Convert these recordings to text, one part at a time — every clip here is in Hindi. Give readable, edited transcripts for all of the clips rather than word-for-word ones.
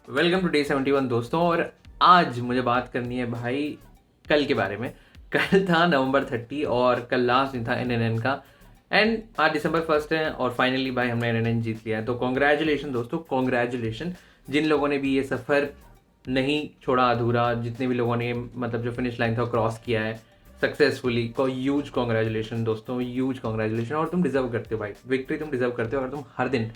वेलकम टू डे 71 दोस्तों। और आज मुझे बात करनी है भाई कल के बारे में। कल था नवंबर 30 और कल लास्ट दिन था एनएनएन का। एंड आज दिसंबर 1 है और फाइनली भाई हमने एनएनएन जीत लिया है। तो कॉन्ग्रेचुलेशन दोस्तों, कॉन्ग्रेचुलेशन जिन लोगों ने भी ये सफ़र नहीं छोड़ा अधूरा, जितने भी लोगों ने मतलब जो फिनिश लाइन था क्रॉस किया है सक्सेसफुली, को ह्यूज कॉन्ग्रेचुलेशन दोस्तों, ह्यूज कॉन्ग्रेचुलेशन। और तुम डिजर्व करते हो भाई, विक्ट्री तुम डिजर्व करते हो अगर तुम हर दिन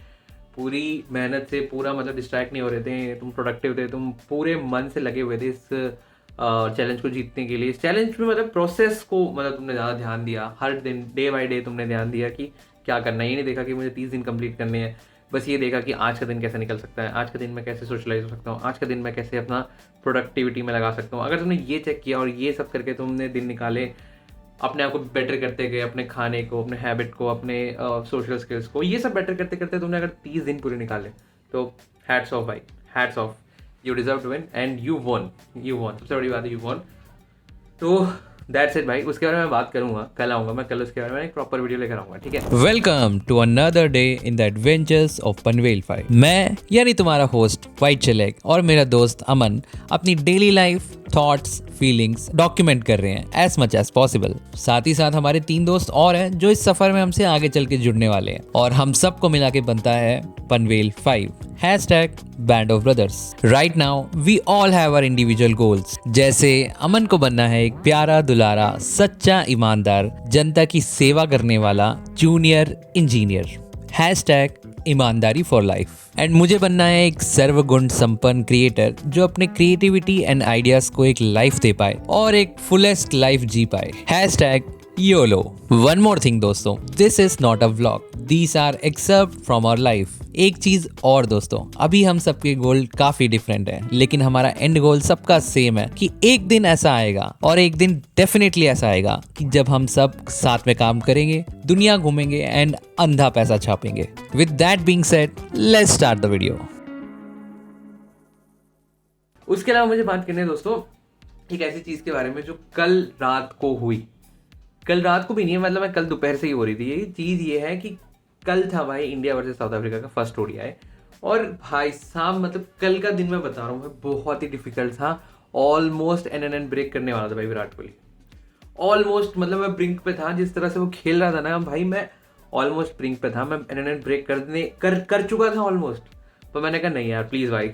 पूरी मेहनत से पूरा मतलब डिस्ट्रैक्ट नहीं हो रहे थे, तुम प्रोडक्टिव थे, तुम पूरे मन से लगे हुए थे इस चैलेंज को जीतने के लिए। इस चैलेंज में मतलब प्रोसेस को मतलब तुमने ज़्यादा ध्यान दिया, हर दिन डे बाय डे तुमने ध्यान दिया कि क्या करना है। ये नहीं देखा कि मुझे 30 दिन कंप्लीट करने हैं, बस ये देखा कि आज का दिन कैसे निकल सकता है, आज का दिन मैं कैसे सोशलाइज हो सकता हूँ, आज का दिन मैं कैसे अपना प्रोडक्टिविटी में लगा सकता हूँ। अगर तुमने ये चेक किया और ये सब करके तुमने दिन निकाले, अपने आप को बेटर करते गए, अपने खाने को, अपने हैबिट को, अपने सोशल स्किल्स को, ये सब बेटर करते करते तुमने अगर 30 दिन पूरे निकाले तो हैट्स ऑफ भाई, hats off. You deserve to win and you won, you won, सबसे बड़ी बात है यू वॉन। तो दैट्स इट भाई। उसके बारे में बात करूंगा, कल आऊंगा मैं, कल उसके बारे में एक प्रॉपर वीडियो लेकर आऊंगा, ठीक है। Welcome to another day in the adventures of Panvel 5। मैं यानी तुम्हारा होस्ट वाइट चलेक और मेरा दोस्त अमन अपनी daily life thoughts feelings document कर रहे हैं एज मच एज पॉसिबल। साथ ही साथ हमारे 3 दोस्त और हैं जो इस सफर में हमसे आगे चल के जुड़ने वाले हैं और हम सबको मिला के बनता है Panvel 5 #Band of Brothers। Right now we all have our individual goals। जैसे अमन को बनना है एक प्यारा दुलारा सच्चा ईमानदार जनता की सेवा करने वाला जूनियर इंजीनियर #ईमानदारी फॉर लाइफ। एंड मुझे बनना है एक सर्वगुण संपन्न क्रिएटर जो अपने क्रिएटिविटी एंड आइडियाज को एक लाइफ दे पाए और एक फुलेस्ट लाइफ जी पाए YOLO। वन मोर थिंग दोस्तों, this is not a vlog, these are excerpt from our life. एक चीज और दोस्तों, अभी हम सबके गोल काफी डिफरेंट है लेकिन हमारा एंड गोल सबका सेम है कि एक दिन ऐसा आएगा और एक दिन डेफिनेटली ऐसा आएगा कि जब हम सब साथ में काम करेंगे, दुनिया घूमेंगे एंड अंधा पैसा छापेंगे। With that being said, let's start the video. उसके अलावा मुझे बात करनी है दोस्तों एक ऐसी चीज के बारे में जो कल रात को हुई। कल रात को भी नहीं है, मतलब मैं कल दोपहर से ही हो रही थी। ये चीज़ ये है कि कल था भाई इंडिया वर्सेस साउथ अफ्रीका का फर्स्ट ओडीआई। और भाई साहब मतलब कल का दिन मैं बता रहा हूँ बहुत ही डिफिकल्ट था। ऑलमोस्ट एनएनएन ब्रेक करने वाला था भाई विराट कोहली। ऑलमोस्ट मतलब मैं ब्रिंक पे था, जिस तरह से वो खेल रहा था ना भाई, मैं ऑलमोस्ट ब्रिंक पे था। मैं एनएनएन ब्रेक कर चुका था ऑलमोस्ट। पर मैंने कहा नहीं यार प्लीज़ भाई,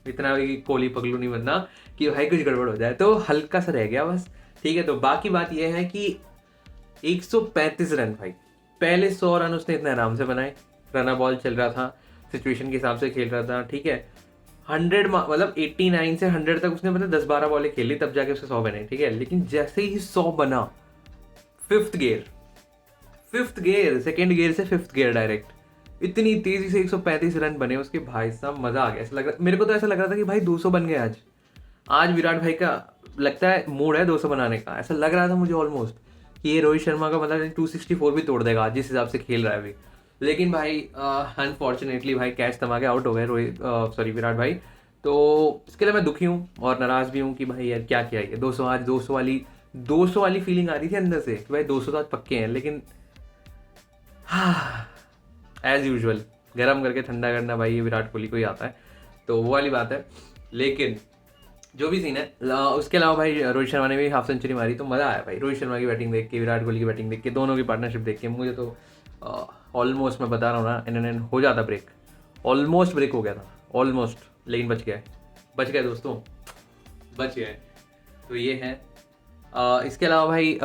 इतना भी कोहली पगलू नहीं बनना कि भाई कुछ गड़बड़ हो जाए। तो हल्का सा रह गया बस, ठीक है। तो बाकी बात यह है कि 135 रन भाई, पहले 100 रन उसने इतने आराम से बनाए। रन बॉल चल रहा था, सिचुएशन के हिसाब से खेल रहा था, ठीक है। 100 मतलब 89 से 100 तक उसने मतलब 10-12 बॉलें खेली, तब जाके उससे 100 बने, ठीक है। लेकिन जैसे ही 100 बना, फिफ्थ गियर सेकेंड गियर से फिफ्थ गियर डायरेक्ट इतनी तेजी से 135 रन बने उसके। भाई साहब मजा आ गया। ऐसा लग रहा, मेरे को तो ऐसा लग रहा था कि भाई 200 बन गए आज। आज विराट भाई का लगता है मूड है 200 बनाने का, ऐसा लग रहा था मुझे ऑलमोस्ट कि ये रोहित शर्मा का मतलब 264 भी तोड़ देगा जिस हिसाब से खेल रहा है अभी। लेकिन भाई अनफॉर्चुनेटली भाई कैच थमा के आउट हो गए विराट भाई। तो इसके लिए मैं दुखी हूँ और नाराज भी हूँ कि भाई यार क्या किया ये 200। आज 200 वाली फीलिंग आ रही थी अंदर से कि भाई 200 तो आज पक्के हैं। लेकिन एज यूजुअल गर्म करके ठंडा करना भाई ये विराट कोहली को ही आता है, तो वो वाली बात है। लेकिन जो भी सीन है, उसके अलावा भाई रोहित शर्मा ने भी हाफ सेंचुरी मारी तो मज़ा आया भाई। रोहित शर्मा की बैटिंग देख के, विराट कोहली की बैटिंग देख के, दोनों की पार्टनरशिप देख के मुझे तो ऑलमोस्ट मैं बता रहा हूँ ना एनएनएन हो जाता ब्रेक। ऑलमोस्ट ब्रेक हो गया था, ऑलमोस्ट, लेकिन बच गए दोस्तों, बच गए। तो ये है। इसके अलावा भाई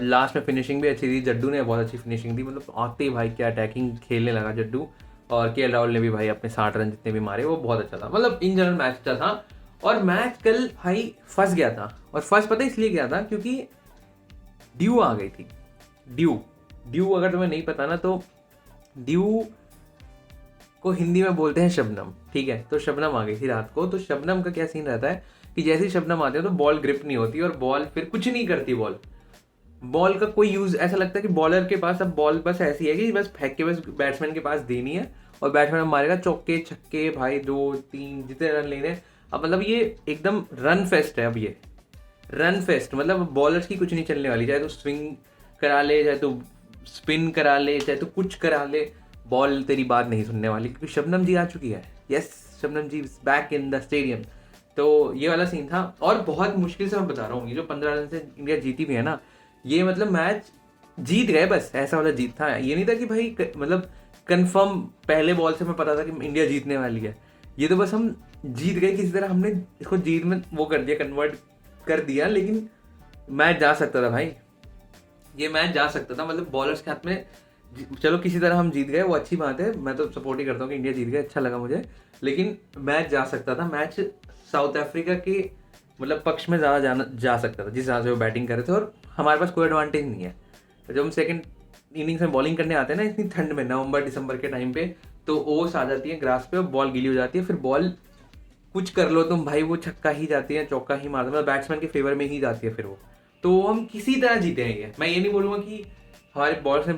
लास्ट में फिनिशिंग भी अच्छी थी, जड्डू ने बहुत अच्छी फिनिशिंग दी। मतलब आते ही भाई क्या अटैकिंग खेलने लगा जड्डू। और केएल राहुल ने भी भाई अपने 60 रन जितने भी मारे वो बहुत अच्छा था। मतलब इन जनरल मैच अच्छा था। और मैच कल भाई फंस गया था, और फंस पता इसलिए गया था क्योंकि ड्यू आ गई थी। ड्यू अगर तुम्हें नहीं पता ना, तो ड्यू को हिंदी में बोलते हैं शबनम, ठीक है। तो शबनम आ गई थी रात को। तो शबनम का क्या सीन रहता है कि जैसे ही शबनम आते हैं तो बॉल ग्रिप नहीं होती और बॉल फिर कुछ नहीं करती। बॉल का कोई यूज, ऐसा लगता है कि बॉलर के पास अब बॉल बस ऐसी है कि बस फेंक के बस बैट्समैन के पास देनी है और बैट्समैन मारेगा चौके छक्के भाई, 2-3 जितने रन लेने। अब मतलब ये एकदम रन फेस्ट है। अब ये रन फेस्ट मतलब बॉलर्स की कुछ नहीं चलने वाली, चाहे तो स्विंग करा ले, चाहे तो स्पिन करा ले, चाहे तो कुछ करा ले, बॉल तेरी बात नहीं सुनने वाली क्योंकि शबनम जी आ चुकी है। Yes, Shabnam ji back in the stadium. तो ये वाला सीन था और बहुत मुश्किल से मैं बता रहा हूँ, ये जो 15 रन से इंडिया जीती भी है ना, ये मतलब मैच जीत गए बस, ऐसा वाला जीत था। ये नहीं था कि भाई मतलब कंफर्म पहले बॉल से मैं पता था कि इंडिया जीतने वाली है। ये तो बस हम जीत गए किसी तरह, हमने इसको जीत में वो कर दिया, कन्वर्ट कर दिया। लेकिन मैच जा सकता था भाई, ये मैच जा सकता था, मतलब बॉलर्स के हाथ में। चलो किसी तरह हम जीत गए, वो अच्छी बात है, मैं तो सपोर्ट ही करता हूँ कि इंडिया जीत गए, अच्छा लगा मुझे। लेकिन मैच जा सकता था, मैच साउथ अफ्रीका के मतलब पक्ष में ज़्यादा जा सकता था जिस हिसाब से वो बैटिंग कर रहे थे। और हमारे पास कोई एडवांटेज नहीं है। जब हम सेकंड इनिंग्स में बॉलिंग करने आते हैं ना, इतनी ठंड में, नवंबर दिसंबर के टाइम पे, तो ओस आ जाती है ग्रास पे और बॉल गीली हो जाती है। फिर बॉल कुछ कर लो तुम भाई, वो छक्का ही जाती है, चौका ही मारते, मतलब बैट्समैन के फेवर में ही जाती है फिर वो। तो हम किसी तरह जीते हैं ये, मैं ये नहीं बोलूँगा कि हमारे बॉलर्स ने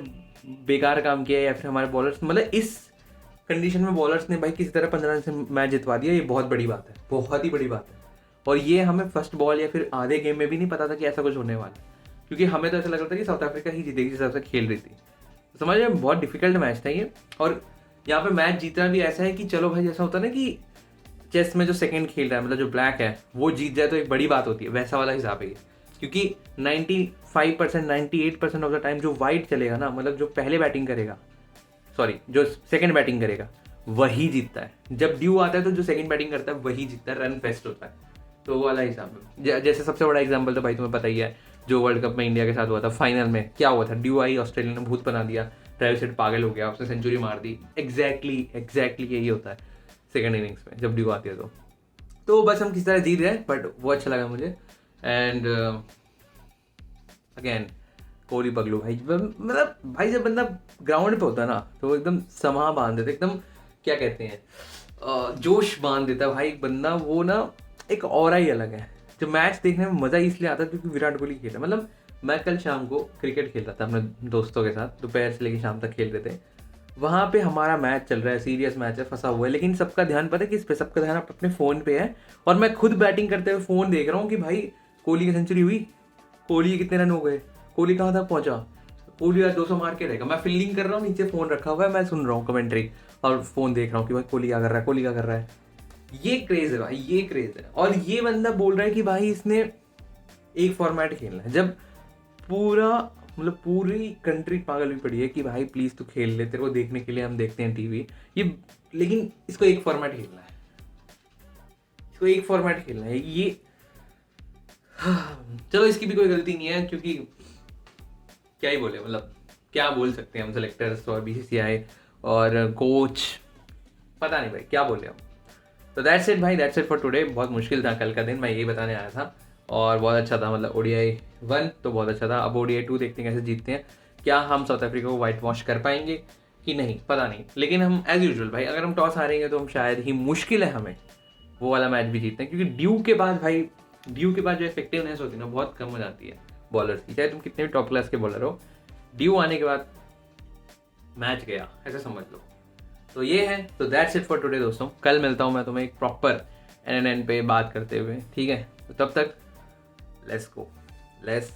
बेकार काम किया या फिर हमारे बॉलर्स, मतलब इस कंडीशन में बॉलर्स ने भाई किसी तरह 15 रन से मैच जितवा दिया, ये बहुत बड़ी बात है, बहुत ही बड़ी बात है। और ये हमें फर्स्ट बॉल या फिर आधे गेम में भी नहीं पता था कि ऐसा कुछ होने वाला है, क्योंकि हमें तो ऐसा लग रहा था कि साउथ अफ्रीका ही जीतेगी जिस हिसाब से खेल रही थी। समझ रहे, बहुत डिफिकल्ट मैच था ये। और यहाँ पे मैच जीतना भी ऐसा है कि चलो भाई, जैसा होता है ना कि चेस में जो सेकंड खेल रहा है, मतलब जो ब्लैक है, वो जीत जाए तो एक बड़ी बात होती है, वैसा वाला हिसाब है ये। क्योंकि 95% 98% ऑफ द टाइम जो वाइट चलेगा ना, मतलब जो पहले बैटिंग करेगा, सॉरी जो सेकंड बैटिंग करेगा, वही जीतता है। जब ड्यू आता है तो जो सेकंड बैटिंग करता है वही जीतता है, रन फेस्ट होता है। तो वो वाला हिसाब है। जैसे सबसे बड़ा एग्जाम्पल तो भाई तुम्हें पता ही है, जो वर्ल्ड कप में इंडिया के साथ हुआ था, फाइनल में क्या हुआ था, ड्यू आई, ऑस्ट्रेलिया ने भूत बना दिया, ट्रेविस हेड पागल हो गया, उसने सेंचुरी मार दी। एग्जैक्टली यही होता है सेकंड इनिंग्स में जब ड्यू आती है तो बस हम किस तरह जीत गए, बट वो अच्छा लगा मुझे। एंड अगेन कोहली पगलू भाई, मतलब भाई जब बंदा ग्राउंड पे होता है ना तो एकदम समा बांध देता है, एकदम क्या कहते हैं, जोश बांध देता है भाई बंदा, वो ना एक ऑरा ही अलग है। जो मैच देखने में मज़ा इसलिए आता है क्योंकि विराट कोहली खेला। मतलब मैं कल शाम को क्रिकेट खेल रहा था अपने दोस्तों के साथ, दोपहर से लेकर शाम तक खेल रहे थे। वहाँ पे हमारा मैच चल रहा है, सीरियस मैच है, फंसा हुआ है, लेकिन सबका ध्यान पता है किस पे, सबका ध्यान अपने फ़ोन पे है। और मैं खुद बैटिंग करते हुए फ़ोन देख रहा हूँ कि भाई कोहली की सेंचुरी हुई, कोहली कितने रन हो गए, कोहली कहाँ तक पहुँचा, कोहली आज 200 मार के रहेगा। मैं फील्डिंग कर रहा हूँ, नीचे फ़ोन रखा हुआ है, मैं सुन रहा हूँ कमेंट्री और फ़ोन देख रहा हूँ कि भाई कोहली क्या कर रहा है, कोहली क्या कर रहा है। ये क्रेज़ है भाई, ये क्रेज़ है। और ये बंदा बोल रहा है कि भाई इसने एक फॉर्मेट खेलना है, जब पूरा मतलब पूरी कंट्री पागल हुई पड़ी है कि भाई प्लीज़ तू खेल ले, तेरे को देखने के लिए हम देखते हैं टीवी ये, लेकिन इसको एक फॉर्मेट खेलना है, इसको एक फॉर्मेट खेलना है ये। चलो इसकी भी कोई गलती नहीं है, क्योंकि क्या ही बोले, मतलब क्या बोल सकते हैं हम सेलेक्टर्स और बीसीसीआई और कोच, पता नहीं भाई क्या बोले हम। तो दैट्स इट भाई, दैट्स इट फॉर टुडे। बहुत मुश्किल था कल का दिन, मैं यही बताने आया था, और बहुत अच्छा था। मतलब ODI 1 तो बहुत अच्छा था, अब ODI 2 देखते हैं कैसे जीतते हैं। क्या हम साउथ अफ्रीका को वाइट वॉश कर पाएंगे कि नहीं, पता नहीं। लेकिन हम एज यूजुअल भाई, अगर हम टॉस हारेंगे तो हम शायद ही, मुश्किल है हमें वो वाला मैच भी जीतते हैं, क्योंकि ड्यू के बाद भाई, ड्यू के बाद जो इफेक्टिवनेस होती है ना, बहुत कम हो जाती है बॉलर्स की। चाहे तुम कितने भी टॉप क्लास के बॉलर हो, ड्यू आने के बाद मैच गया, ऐसा समझ लो। तो ये है, तो दैट्स इट फॉर टुडे दोस्तों। कल मिलता हूँ मैं तुम्हें एक प्रॉपर NNN पे बात करते हुए, ठीक है। तो तब तक लेट्स गो, लेट्स